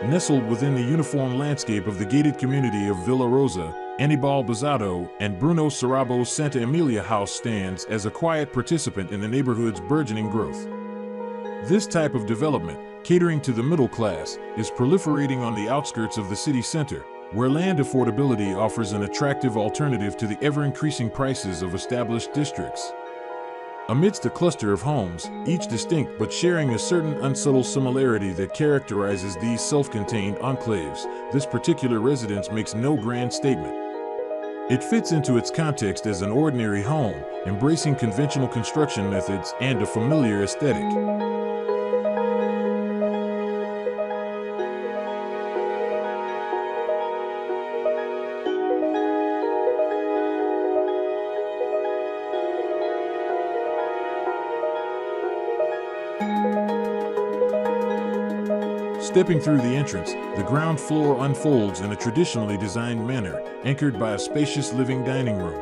Nestled within the uniform landscape of the gated community of Villa Rosa, Anibal Bizzotto and Bruno Sirabo's Santa Emilia house stands as a quiet participant in the neighborhood's burgeoning growth. This type of development, catering to the middle class, is proliferating on the outskirts of the city center, where land affordability offers an attractive alternative to the ever-increasing prices of established districts. Amidst a cluster of homes, each distinct but sharing a certain unsubtle similarity that characterizes these self-contained enclaves, this particular residence makes no grand statement. It fits into its context as an ordinary home, embracing conventional construction methods and a familiar aesthetic. Stepping through the entrance, the ground floor unfolds in a traditionally designed manner, anchored by a spacious living dining room.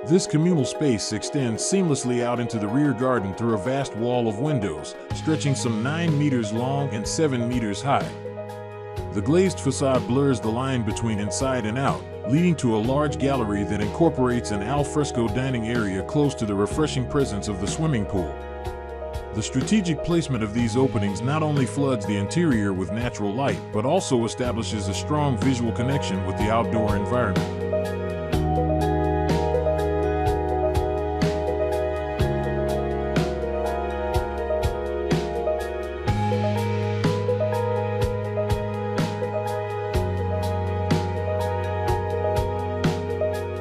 This communal space extends seamlessly out into the rear garden through a vast wall of windows, stretching some 9 meters long and 7 meters high. The glazed facade blurs the line between inside and out, leading to a large gallery that incorporates an al fresco dining area close to the refreshing presence of the swimming pool. The strategic placement of these openings not only floods the interior with natural light, but also establishes a strong visual connection with the outdoor environment.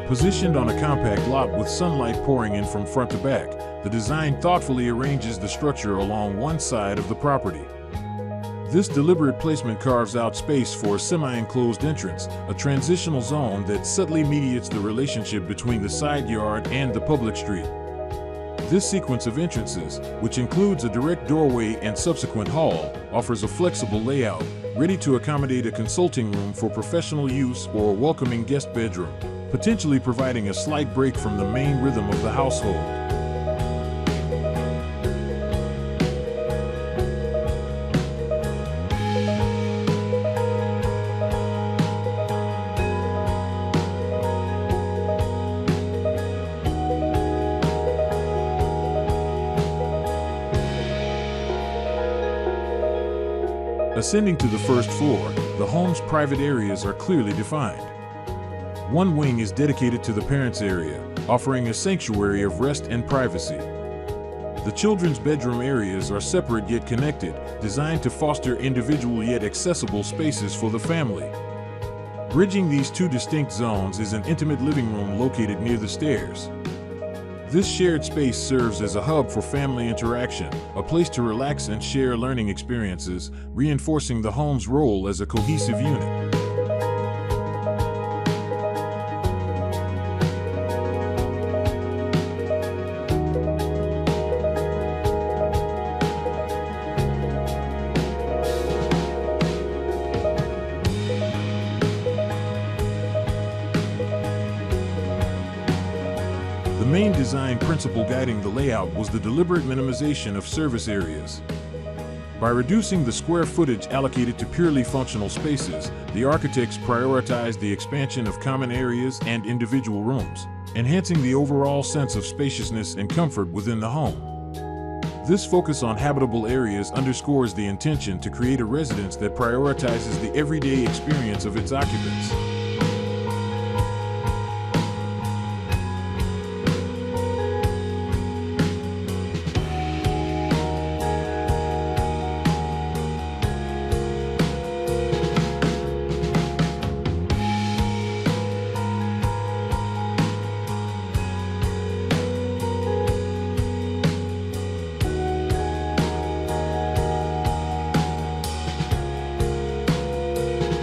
Positioned on a compact lot with sunlight pouring in from front to back, the design thoughtfully arranges the structure along one side of the property. This deliberate placement carves out space for a semi-enclosed entrance, a transitional zone that subtly mediates the relationship between the side yard and the public street. This sequence of entrances, which includes a direct doorway and subsequent hall, offers a flexible layout, ready to accommodate a consulting room for professional use or a welcoming guest bedroom, potentially providing a slight break from the main rhythm of the household. Ascending to the first floor, the home's private areas are clearly defined. One wing is dedicated to the parents' area, offering a sanctuary of rest and privacy. The children's bedroom areas are separate yet connected, designed to foster individual yet accessible spaces for the family. Bridging these two distinct zones is an intimate living room located near the stairs. This shared space serves as a hub for family interaction, a place to relax and share learning experiences, reinforcing the home's role as a cohesive unit. The main design principle guiding the layout was the deliberate minimization of service areas. By reducing the square footage allocated to purely functional spaces, the architects prioritized the expansion of common areas and individual rooms, enhancing the overall sense of spaciousness and comfort within the home. This focus on habitable areas underscores the intention to create a residence that prioritizes the everyday experience of its occupants.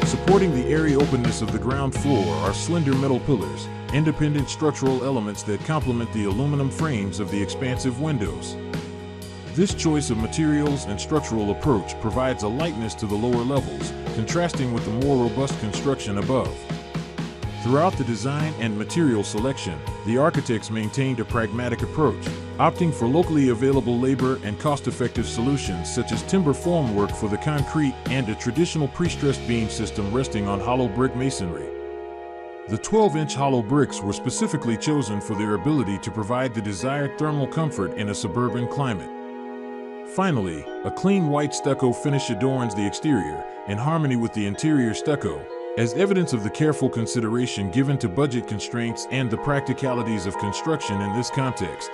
Supporting the airy openness of the ground floor are slender metal pillars, independent structural elements that complement the aluminum frames of the expansive windows. This choice of materials and structural approach provides a lightness to the lower levels, contrasting with the more robust construction above. Throughout the design and material selection, the architects maintained a pragmatic approach, opting for locally available labor and cost-effective solutions such as timber formwork for the concrete and a traditional pre-stressed beam system resting on hollow brick masonry. The 12-inch hollow bricks were specifically chosen for their ability to provide the desired thermal comfort in a suburban climate. Finally, a clean white stucco finish adorns the exterior, in harmony with the interior stucco, as evidence of the careful consideration given to budget constraints and the practicalities of construction in this context.